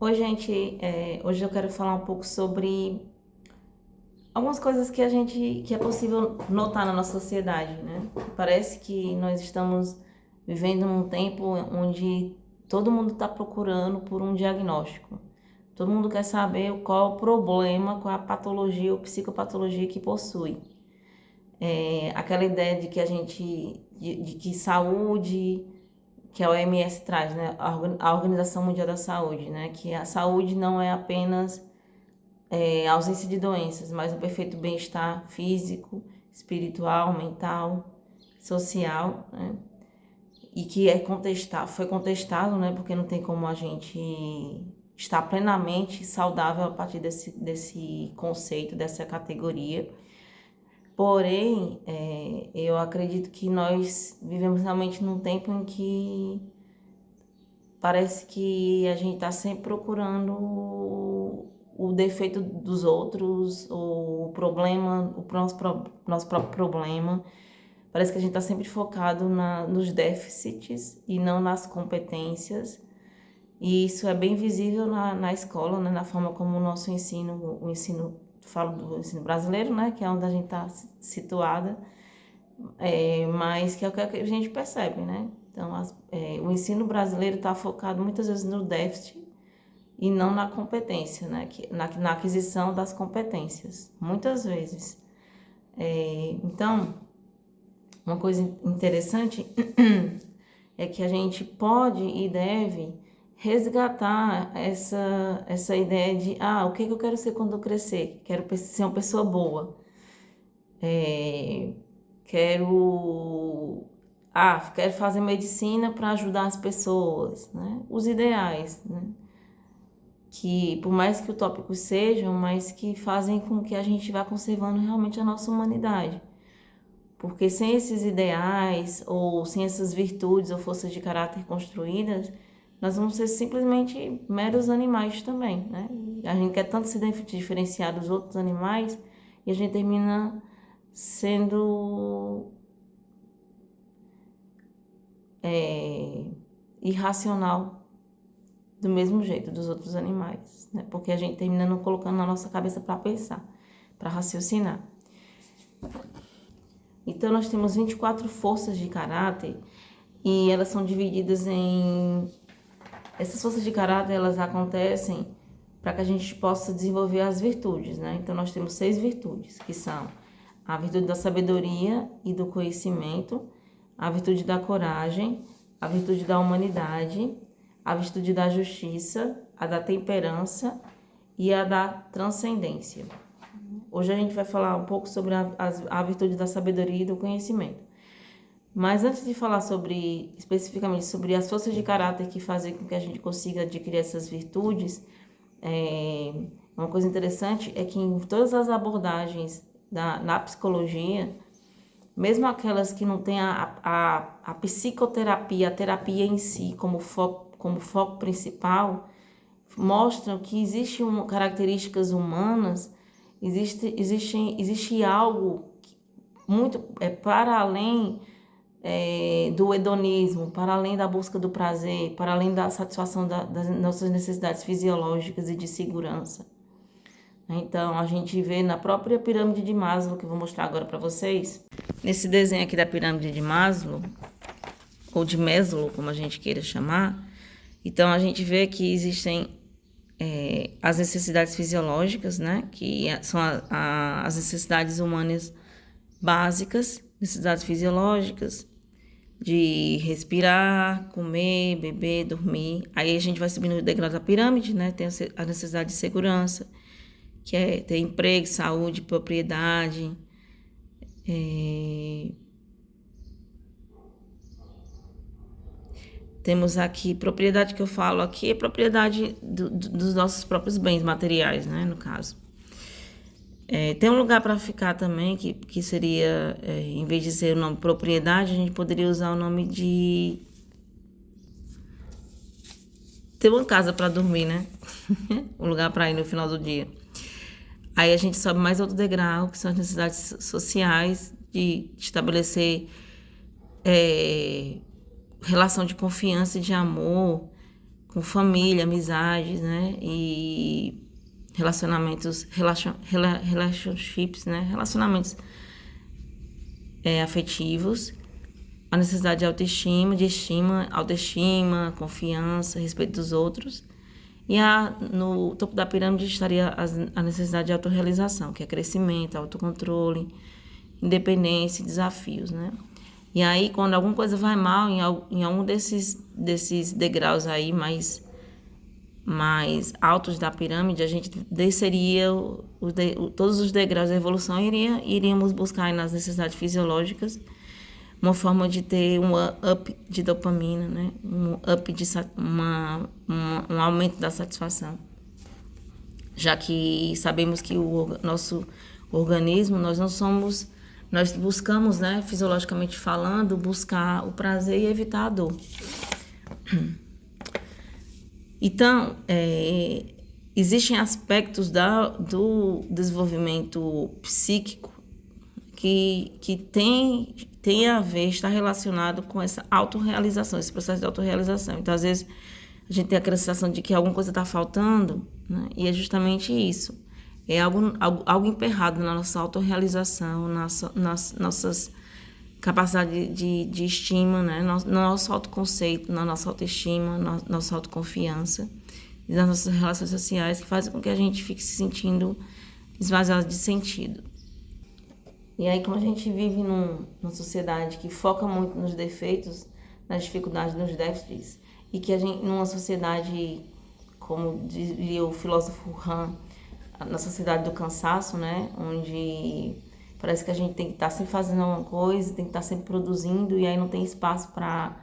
Oi, gente. Hoje eu quero falar um pouco sobre algumas coisas que é possível notar na nossa sociedade, né? Parece que nós estamos vivendo num tempo onde todo mundo está procurando por um diagnóstico. Todo mundo quer saber qual é o problema, qual é a patologia ou psicopatologia que possui. Aquela ideia de que de que saúde, que a OMS traz, né? A Organização Mundial da Saúde, né? Que a saúde não é apenas ausência de doenças, mas o perfeito bem-estar físico, espiritual, mental, social, né? E que foi contestado, né? Porque não tem como a gente estar plenamente saudável a partir desse conceito, dessa categoria. Porém, eu acredito que nós vivemos realmente num tempo em que parece que a gente está sempre procurando o defeito dos outros, ou o problema, nosso próprio problema. Parece que a gente está sempre focado nos déficits e não nas competências. E isso é bem visível na escola, né? Na forma como o ensino, falo do ensino brasileiro, né? Que é onde a gente está situada, mas que é o que a gente percebe, né? Então, o ensino brasileiro está focado muitas vezes no déficit e não na competência, né? Na aquisição das competências, muitas vezes. Então, uma coisa interessante é que a gente pode e deve resgatar essa ideia de, o que eu quero ser quando eu crescer? Quero ser uma pessoa boa. É, quero, quero fazer medicina para ajudar as pessoas, né? Os ideais, né? Que por mais que utópicos sejam, mas que fazem com que a gente vá conservando realmente a nossa humanidade. Porque sem esses ideais, ou sem essas virtudes ou forças de caráter construídas, nós vamos ser simplesmente meros animais também, né? A gente quer tanto se diferenciar dos outros animais e a gente termina sendo irracional do mesmo jeito dos outros animais, né? Porque a gente termina não colocando na nossa cabeça para pensar, para raciocinar. Então, nós temos 24 forças de caráter e elas são divididas em... Essas forças de caráter, elas acontecem para que a gente possa desenvolver as virtudes, né? Então, nós temos 6 virtudes, que são a virtude da sabedoria e do conhecimento, a virtude da coragem, a virtude da humanidade, a virtude da justiça, a da temperança e a da transcendência. Hoje a gente vai falar um pouco sobre a virtude da sabedoria e do conhecimento. Mas antes de falar especificamente sobre as forças de caráter que fazem com que a gente consiga adquirir essas virtudes, uma coisa interessante é que em todas as abordagens na psicologia, mesmo aquelas que não têm a psicoterapia, a terapia em si como foco principal, mostram que existem características humanas, existe algo muito para além do hedonismo, para além da busca do prazer, para além da satisfação das nossas necessidades fisiológicas e de segurança. Então, a gente vê na própria pirâmide de Maslow, que eu vou mostrar agora para vocês, nesse desenho aqui da pirâmide de Maslow, ou de Maslow, como a gente queira chamar. Então, a gente vê que existem as necessidades fisiológicas, né? Que são as necessidades humanas básicas, necessidades fisiológicas, de respirar, comer, beber, dormir. Aí a gente vai subindo o degrau da pirâmide, né? Tem a necessidade de segurança, que é ter emprego, saúde, propriedade. Temos aqui, propriedade que eu falo aqui, é propriedade dos nossos próprios bens materiais, né, no caso. Tem um lugar para ficar também, que seria, em vez de ser o nome propriedade, a gente poderia usar o nome de ter uma casa para dormir, né? Um lugar para ir no final do dia. Aí a gente sobe mais outro degrau, que são as necessidades sociais, de estabelecer relação de confiança e de amor com família, amizades, né? E relationships, né? Relacionamentos afetivos, a necessidade de autoestima, autoestima, confiança, respeito dos outros. E no topo da pirâmide estaria a necessidade de autorrealização, que é crescimento, autocontrole, independência e desafios, né? E aí, quando alguma coisa vai mal em algum desses degraus aí mais altos da pirâmide, a gente desceria todos os degraus da evolução e iríamos buscar aí nas necessidades fisiológicas uma forma de ter um up de dopamina, né? Um up de um aumento da satisfação. Já que sabemos que o nosso organismo, nós buscamos, né, fisiologicamente falando, buscar o prazer e evitar a dor. Então, existem aspectos do desenvolvimento psíquico que tem a ver, está relacionado com essa autorrealização, esse processo de autorrealização. Então, às vezes, a gente tem aquela sensação de que alguma coisa está faltando, né? E é justamente isso. É algo emperrado na nossa autorrealização, nas nossas capacidades de estima, né? No nosso autoconceito, na nossa autoestima, na nossa autoconfiança e nas nossas relações sociais, que fazem com que a gente fique se sentindo esvaziado de sentido. E aí, como a gente vive numa sociedade que foca muito nos defeitos, nas dificuldades, nos déficits, e que a gente, numa sociedade, como diria o filósofo Han, na sociedade do cansaço, né, onde parece que a gente tem que estar sempre fazendo alguma coisa, tem que estar sempre produzindo, e aí não tem espaço para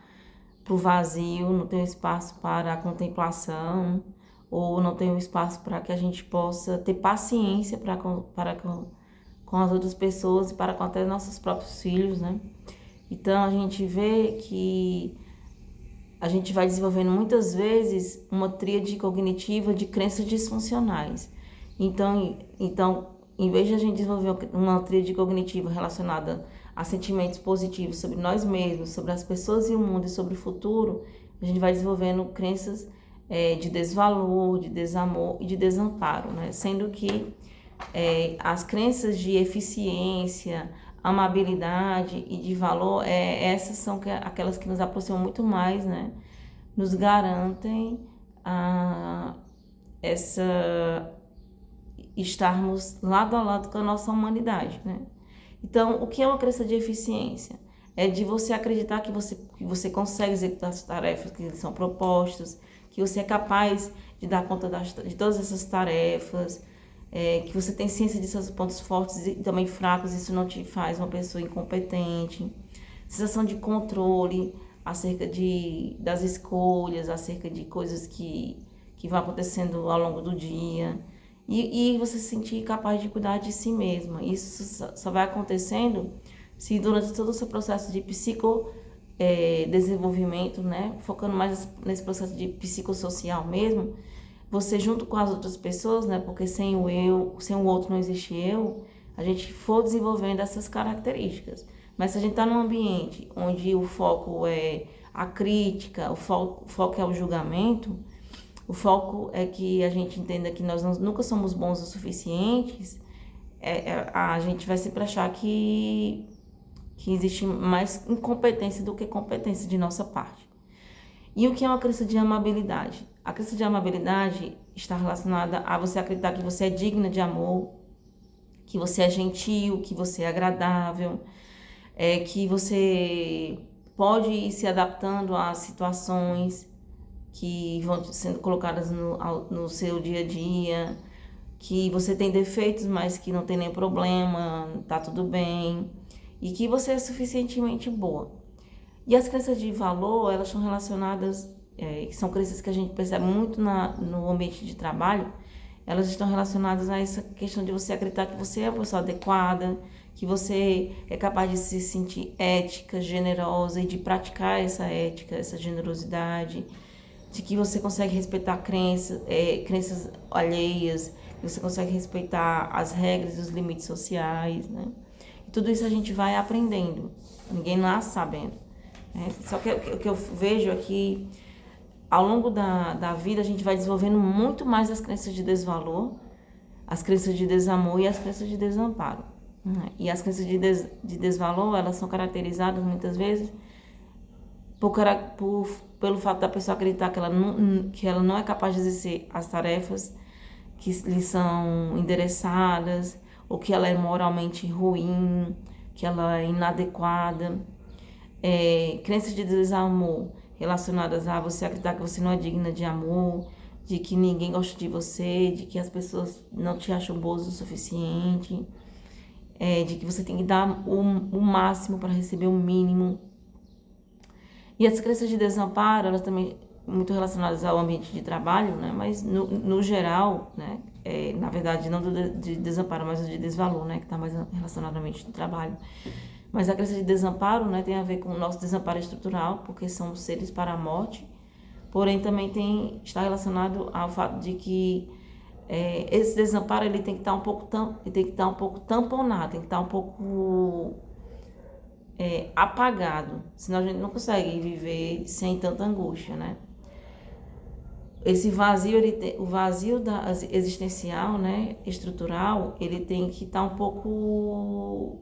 o vazio, não tem espaço para a contemplação, ou não tem espaço para que a gente possa ter paciência com as outras pessoas e para com até nossos próprios filhos, né? Então, a gente vê que a gente vai desenvolvendo muitas vezes uma tríade cognitiva de crenças disfuncionais. Então, em vez de a gente desenvolver uma tríade cognitiva relacionada a sentimentos positivos sobre nós mesmos, sobre as pessoas e o mundo e sobre o futuro, a gente vai desenvolvendo crenças de desvalor, de desamor e de desamparo, né? Sendo que as crenças de eficiência, amabilidade e de valor, essas são aquelas que nos aproximam muito mais, né? Nos garantem estarmos lado a lado com a nossa humanidade, né? Então, o que é uma crença de eficiência? É de você acreditar que você consegue executar as tarefas que são propostas, que você é capaz de dar conta de todas essas tarefas, que você tem ciência de seus pontos fortes e também fracos, isso não te faz uma pessoa incompetente. Sensação de controle acerca das escolhas, acerca de coisas que vão acontecendo ao longo do dia. E você se sentir capaz de cuidar de si mesma. Isso só vai acontecendo se durante todo o seu processo de desenvolvimento, né, focando mais nesse processo de psicossocial mesmo, você junto com as outras pessoas, né, porque sem o outro não existe eu, a gente for desenvolvendo essas características. Mas se a gente está num ambiente onde o foco é a crítica, o foco é o julgamento, o foco é que a gente entenda que nós nunca somos bons o suficientes, a gente vai sempre achar que existe mais incompetência do que competência de nossa parte. E o que é uma crença de amabilidade? A crença de amabilidade está relacionada a você acreditar que você é digna de amor, que você é gentil, que você é agradável, que você pode ir se adaptando às situações que vão sendo colocadas no seu dia a dia, que você tem defeitos, mas que não tem nenhum problema, tá tudo bem, e que você é suficientemente boa. E as crenças de valor, elas são relacionadas, são crenças que a gente percebe muito no ambiente de trabalho, elas estão relacionadas a essa questão de você acreditar que você é uma pessoa adequada, que você é capaz de se sentir ética, generosa e de praticar essa ética, essa generosidade, de que você consegue respeitar crenças alheias, que você consegue respeitar as regras e os limites sociais, né? E tudo isso a gente vai aprendendo, ninguém nasce sabendo, né? Só que o que eu vejo aqui ao longo da vida, a gente vai desenvolvendo muito mais as crenças de desvalor, as crenças de desamor e as crenças de desamparo. Né? E as crenças de desvalor, elas são caracterizadas muitas vezes pelo fato da pessoa acreditar que ela não é capaz de exercer as tarefas que lhe são endereçadas, ou que ela é moralmente ruim, que ela é inadequada. Crenças de desamor relacionadas a você acreditar que você não é digna de amor, de que ninguém gosta de você, de que as pessoas não te acham boas o suficiente, de que você tem que dar o máximo para receber o mínimo. E as crenças de desamparo, elas também muito relacionadas ao ambiente de trabalho, né? Mas no geral, né? Na verdade, não de desamparo, mas de desvalor, né? Que está mais relacionado ao ambiente de trabalho. Mas a crença de desamparo, né? Tem a ver com o nosso desamparo estrutural, porque somos seres para a morte. Porém, também está relacionado ao fato de que esse desamparo ele tem que estar um pouco tamponado, tem que estar um pouco apagado, senão a gente não consegue viver sem tanta angústia, né? Esse vazio, o vazio existencial, né, estrutural, ele tem que estar um pouco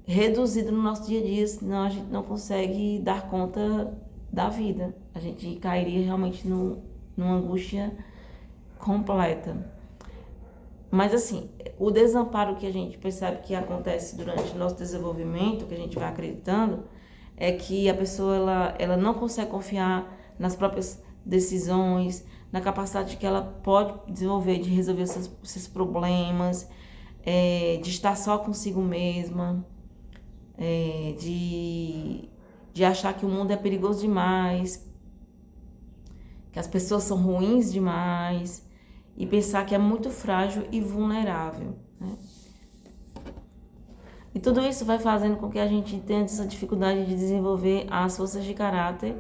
reduzido no nosso dia a dia, senão a gente não consegue dar conta da vida. A gente cairia realmente numa angústia completa. Mas assim, o desamparo que a gente percebe que acontece durante o nosso desenvolvimento, que a gente vai acreditando, é que a pessoa ela não consegue confiar nas próprias decisões, na capacidade que ela pode desenvolver de resolver seus problemas, de estar só consigo mesma, de achar que o mundo é perigoso demais, que as pessoas são ruins demais, e pensar que é muito frágil e vulnerável, né? E tudo isso vai fazendo com que a gente tenha essa dificuldade de desenvolver as forças de caráter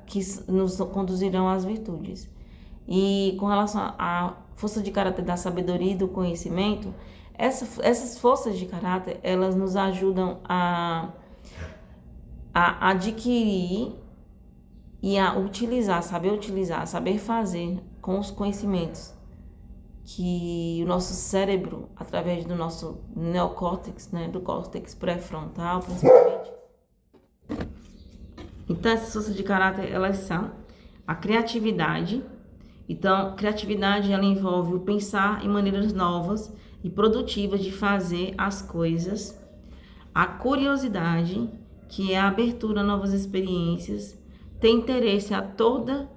que nos conduzirão às virtudes. E com relação à força de caráter da sabedoria e do conhecimento, essas forças de caráter, elas nos ajudam a adquirir e a utilizar, saber fazer com os conhecimentos que o nosso cérebro, através do nosso neocórtex, né, do córtex pré-frontal, principalmente. Então, essas forças de caráter, elas são a criatividade. Então, criatividade, ela envolve o pensar em maneiras novas e produtivas de fazer as coisas. A curiosidade, que é a abertura a novas experiências, tem interesse a toda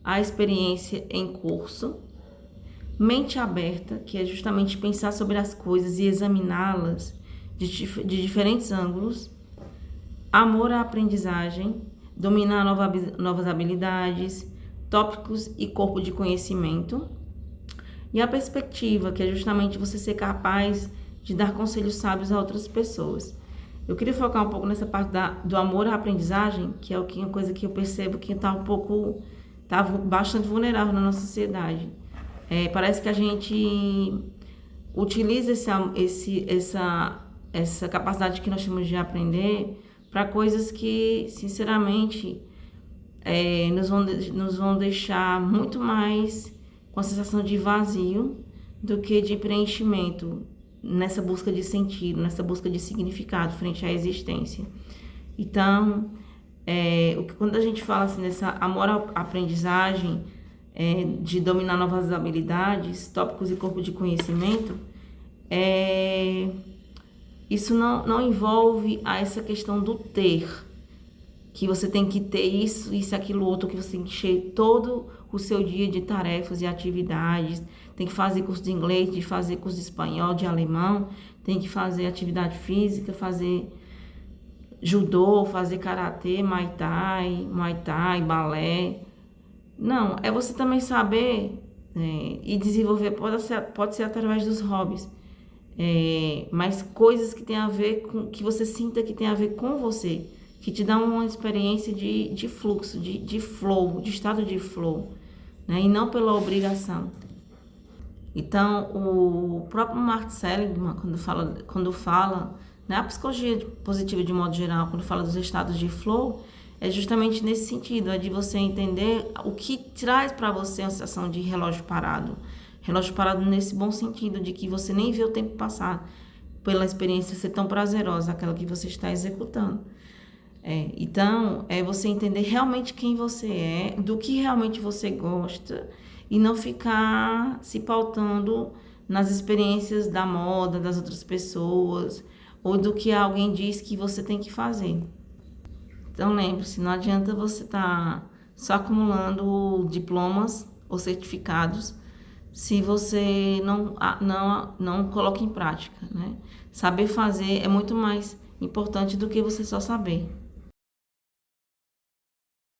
a experiência em curso. Mente aberta, que é justamente pensar sobre as coisas e examiná-las de diferentes ângulos. Amor à aprendizagem, dominar novas habilidades, tópicos e corpo de conhecimento. E a perspectiva, que é justamente você ser capaz de dar conselhos sábios a outras pessoas. Eu queria focar um pouco nessa parte do amor à aprendizagem, que é uma coisa que eu percebo que está bastante vulnerável na nossa sociedade. Parece que a gente utiliza essa capacidade que nós temos de aprender para coisas que, sinceramente, nos vão deixar muito mais com a sensação de vazio do que de preenchimento nessa busca de sentido, nessa busca de significado frente à existência. Então, quando a gente fala assim, dessa amor à aprendizagem, de dominar novas habilidades, tópicos e corpo de conhecimento, isso não envolve essa questão do ter, que você tem que ter isso, aquilo, outro, que você tem que encher todo o seu dia de tarefas e atividades, tem que fazer curso de inglês, de fazer curso de espanhol, de alemão, tem que fazer atividade física, fazer judô, fazer karatê, muay thai, balé. Não, é você também saber e desenvolver, pode ser através dos hobbies, mas coisas que tem a ver com, que você sinta que tem a ver com você, que te dá uma experiência de fluxo, de flow, de estado de flow, né? E não pela obrigação. Então, o próprio Mark Seligman, quando fala, né, a psicologia positiva de modo geral, quando fala dos estados de flow, é justamente nesse sentido, é de você entender o que traz para você a sensação de relógio parado. Relógio parado nesse bom sentido, de que você nem vê o tempo passar, pela experiência ser tão prazerosa, aquela que você está executando. Então, é você entender realmente quem você é, do que realmente você gosta, e não ficar se pautando nas experiências da moda, das outras pessoas, ou do que alguém diz que você tem que fazer. Então lembre-se, não adianta você estar só acumulando diplomas ou certificados se você não coloca em prática, né? Saber fazer é muito mais importante do que você só saber.